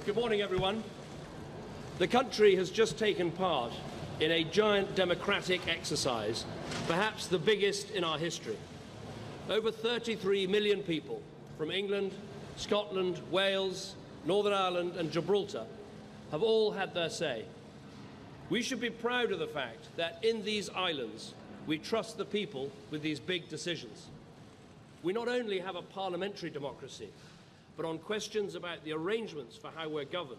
Good morning, everyone. The country has just taken part in a giant democratic exercise, perhaps the biggest in our history. Over 33 million people from England, Scotland, Wales, Northern Ireland and Gibraltar have all had their say. We should be proud of the fact that in these islands we trust the people with these big decisions. We not only have a parliamentary democracy, but on questions about the arrangements for how we're governed,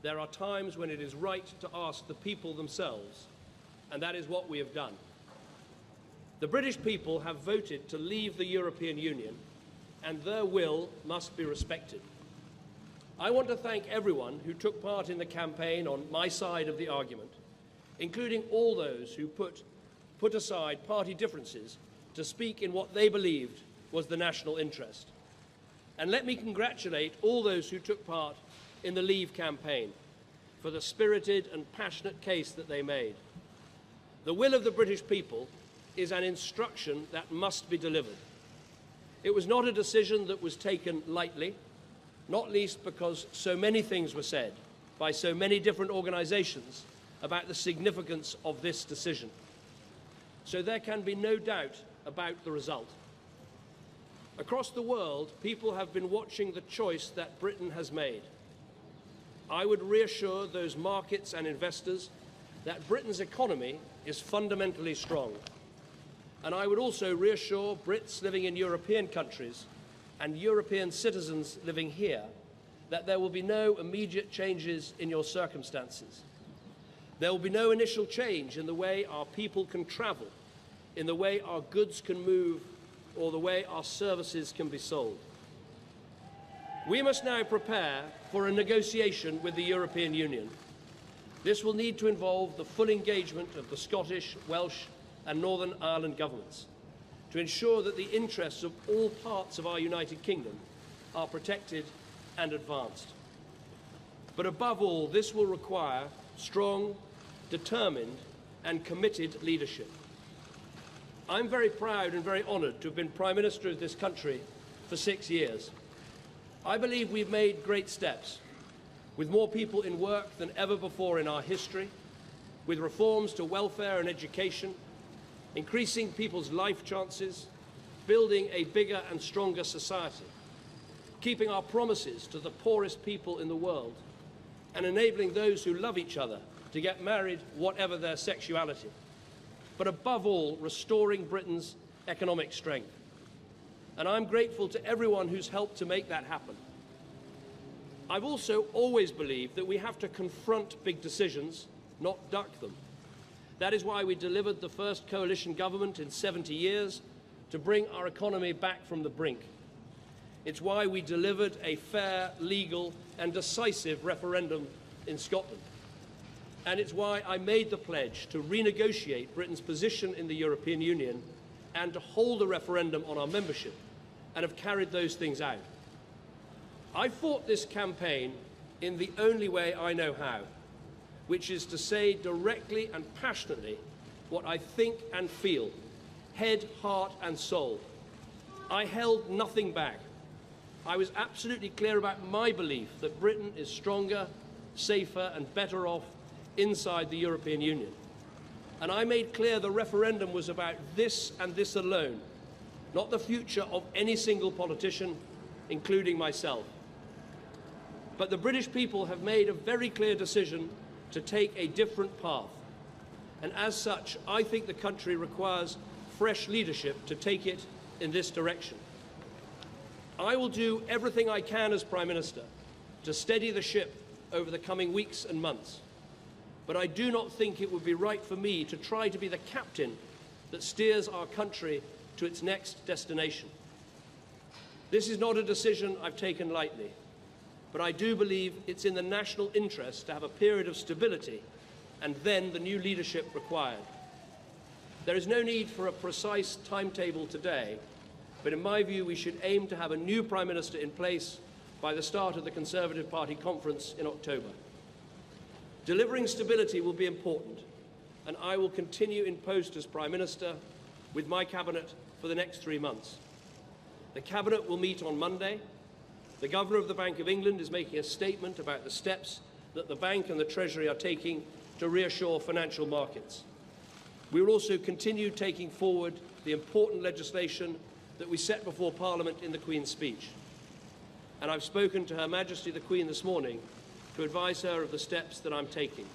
there are times when it is right to ask the people themselves, and that is what we have done. The British people have voted to leave the European Union, and their will must be respected. I want to thank everyone who took part in the campaign on my side of the argument, including all those who put aside party differences to speak in what they believed was the national interest. And let me congratulate all those who took part in the Leave campaign for the spirited and passionate case that they made. The will of the British people is an instruction that must be delivered. It was not a decision that was taken lightly, not least because so many things were said by so many different organisations about the significance of this decision. So there can be no doubt about the result. Across the world, people have been watching the choice that Britain has made. I would reassure those markets and investors that Britain's economy is fundamentally strong. And I would also reassure Brits living in European countries and European citizens living here that there will be no immediate changes in your circumstances. There will be no initial change in the way our people can travel, in the way our goods can move, or the way our services can be sold. We must now prepare for a negotiation with the European Union. This will need to involve the full engagement of the Scottish, Welsh and Northern Ireland governments to ensure that the interests of all parts of our United Kingdom are protected and advanced. But above all, this will require strong, determined and committed leadership. I'm very proud and very honoured to have been Prime Minister of this country for 6 years. I believe we've made great steps, with more people in work than ever before in our history, with reforms to welfare and education, increasing people's life chances, building a bigger and stronger society, keeping our promises to the poorest people in the world, and enabling those who love each other to get married whatever their sexuality. But above all, restoring Britain's economic strength. And I'm grateful to everyone who's helped to make that happen. I've also always believed that we have to confront big decisions, not duck them. That is why we delivered the first coalition government in 70 years to bring our economy back from the brink. It's why we delivered a fair, legal and decisive referendum in Scotland. And it's why I made the pledge to renegotiate Britain's position in the European Union and to hold a referendum on our membership, and have carried those things out. I fought this campaign in the only way I know how, which is to say directly and passionately what I think and feel, head, heart and soul. I held nothing back. I was absolutely clear about my belief that Britain is stronger, safer and better off inside the European Union. And I made clear the referendum was about this and this alone, not the future of any single politician, including myself. But the British people have made a very clear decision to take a different path. And as such, I think the country requires fresh leadership to take it in this direction. I will do everything I can as Prime Minister to steady the ship over the coming weeks and months. But I do not think it would be right for me to try to be the captain that steers our country to its next destination. This is not a decision I've taken lightly, but I do believe it's in the national interest to have a period of stability and then the new leadership required. There is no need for a precise timetable today, but in my view we should aim to have a new Prime Minister in place by the start of the Conservative Party conference in October. Delivering stability will be important, and I will continue in post as Prime Minister with my Cabinet for the next 3 months. The Cabinet will meet on Monday. The Governor of the Bank of England is making a statement about the steps that the Bank and the Treasury are taking to reassure financial markets. We will also continue taking forward the important legislation that we set before Parliament in the Queen's speech. And I've spoken to Her Majesty the Queen this morning to advise her of the steps that I'm taking.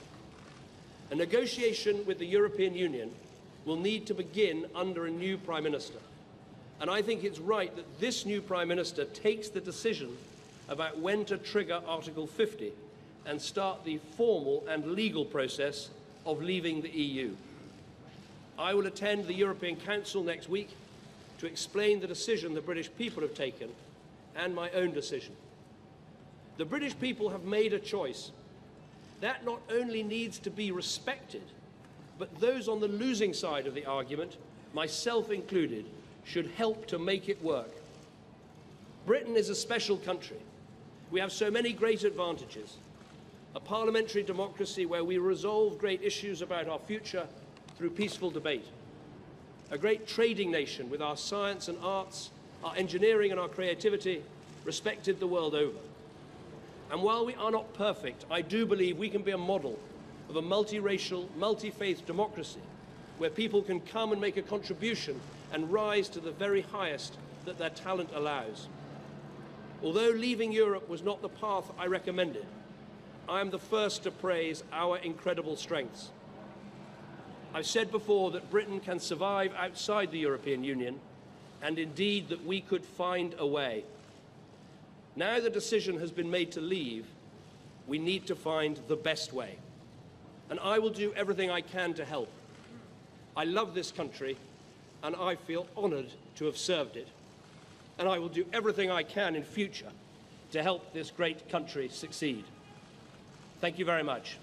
A negotiation with the European Union will need to begin under a new Prime Minister. And I think it's right that this new Prime Minister takes the decision about when to trigger Article 50 and start the formal and legal process of leaving the EU. I will attend the European Council next week to explain the decision the British people have taken and my own decision. The British people have made a choice. That not only needs to be respected, but those on the losing side of the argument, myself included, should help to make it work. Britain is a special country. We have so many great advantages. A parliamentary democracy where we resolve great issues about our future through peaceful debate. A great trading nation with our science and arts, our engineering and our creativity respected the world over. And while we are not perfect, I do believe we can be a model of a multiracial, multi-faith democracy where people can come and make a contribution and rise to the very highest that their talent allows. Although leaving Europe was not the path I recommended, I am the first to praise our incredible strengths. I've said before that Britain can survive outside the European Union, and indeed that we could find a way. Now the decision has been made to leave, we need to find the best way. And I will do everything I can to help. I love this country, and I feel honoured to have served it. And I will do everything I can in future to help this great country succeed. Thank you very much.